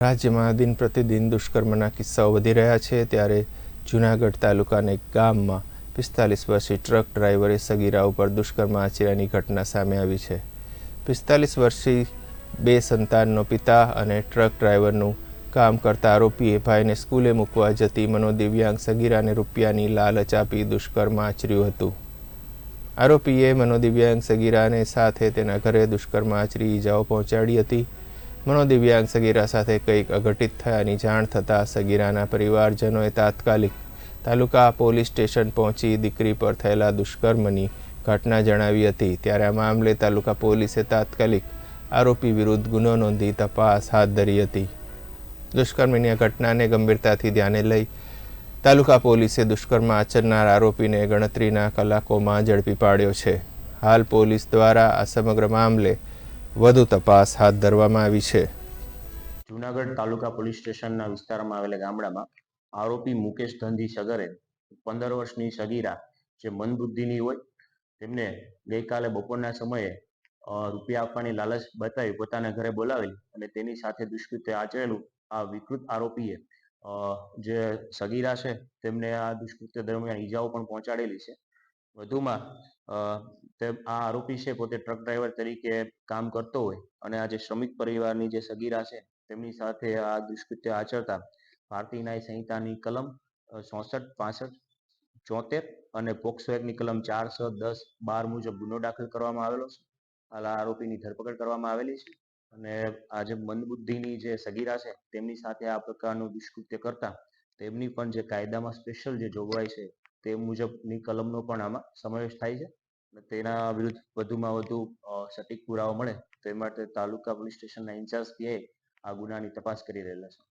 રાજ્યમાં દિન પ્રતિદિન દુષ્કર્મના કિસ્સાઓ વધી રહ્યા છે, ત્યારે જૂનાગઢ તાલુકાના એક ગામમાં 45 વર્ષીય ટ્રક ડ્રાઈવરે સગીરા ઉપર દુષ્કર્મ આચર્યાની ઘટના સામે આવી છે. 45 વર્ષીય 2 સંતાનનો પિતા અને ટ્રક ડ્રાઈવરનું કામ કરતા આરોપીએ ભાઈને સ્કૂલે મૂકવા જતી મનોદિવ્યાંગ સગીરાને રૂપિયાની લાલચ આપી દુષ્કર્મ આચર્યું હતું. આરોપીએ મનોદિવ્યાંગ સગીરાને સાથે તેના ઘરે દુષ્કર્મ આચરી ઈજાઓ પહોંચાડી હતી. મનોદિવ્યાંગ સગીરા સાથે કંઈક અઘટિત થયાની જાણ થતાં સગીરાના પરિવારજનોએ તાત્કાલિક તાલુકા પોલીસ સ્ટેશન પહોંચી દીકરી પર થયેલા દુષ્કર્મની ઘટના જણાવી હતી. ત્યારે આ મામલે તાલુકા પોલીસે તાત્કાલિક આરોપી વિરુદ્ધ ગુનો નોંધી તપાસ હાથ ધરી હતી. દુષ્કર્મની ઘટનાને ગંભીરતાથી ધ્યાને લઈ તાલુકા પોલીસે દુષ્કર્મ આચરનાર આરોપીને ગણતરીના કલાકોમાં ઝડપી પાડ્યો છે. હાલ પોલીસ દ્વારા આ સમગ્ર મામલે વધુ તપાસ હાથ ધરવામાં આવી છે. જૂનાગઢ તાલુકા પોલીસ સ્ટેશનના વિસ્તારમાં આવેલા ગામડામાં આરોપી મુકેશ ધનજી સગરે 15 વર્ષની સગીરા જે મંદબુદ્ધિની હોય તેમને ગઈકાલે બપોરના સમયે રૂપિયા આપવાની લાલચ બતાવી પોતાના ઘરે બોલાવેલી અને તેની સાથે દુષ્કૃત્ય આચરેલું આ વિકૃત આરોપીએ જે સગીરા છે તેમને આ દુષ્કૃત્ય દરમિયાન ઈજાઓ પણ પહોંચાડેલી છે. વધુમાં આ આરોપી છે પોતે ટ્રક ડ્રાઈવર તરીકે કામ કરતો હોય અને આ જે શ્રમિક પરિવારની જે સગીરા છે તેમની સાથે આ દુષ્કૃત્ય આચરતા ભારતીય ન્યાય સંહિતાની કલમ 64, 65, 74 અને પોક્સો એક્ટની કલમ 4, 6, 10, 12 મુજબ ગુનો દાખલ કરવામાં આવેલો છે. હાલ આરોપીની ધરપકડ કરવામાં આવેલી છે અને આ જે મંદબુદ્ધિની જે સગીરા છે તેમની સાથે આ પ્રકારનું દુષ્કૃત્ય કરતા તેમની પણ જે કાયદામાં સ્પેશિયલ જે જોગવાઈ છે તે મુજબની કલમનો પણ આમાં સમાવેશ થાય છે. તેના વિરુદ્ધ વધુમાં વધુ સટીક પુરાવો મળે તે માટે તાલુકા પોલીસ સ્ટેશનના ઇન્ચાર્જ પીઆઈ આ ગુનાની તપાસ કરી રહેલા છે.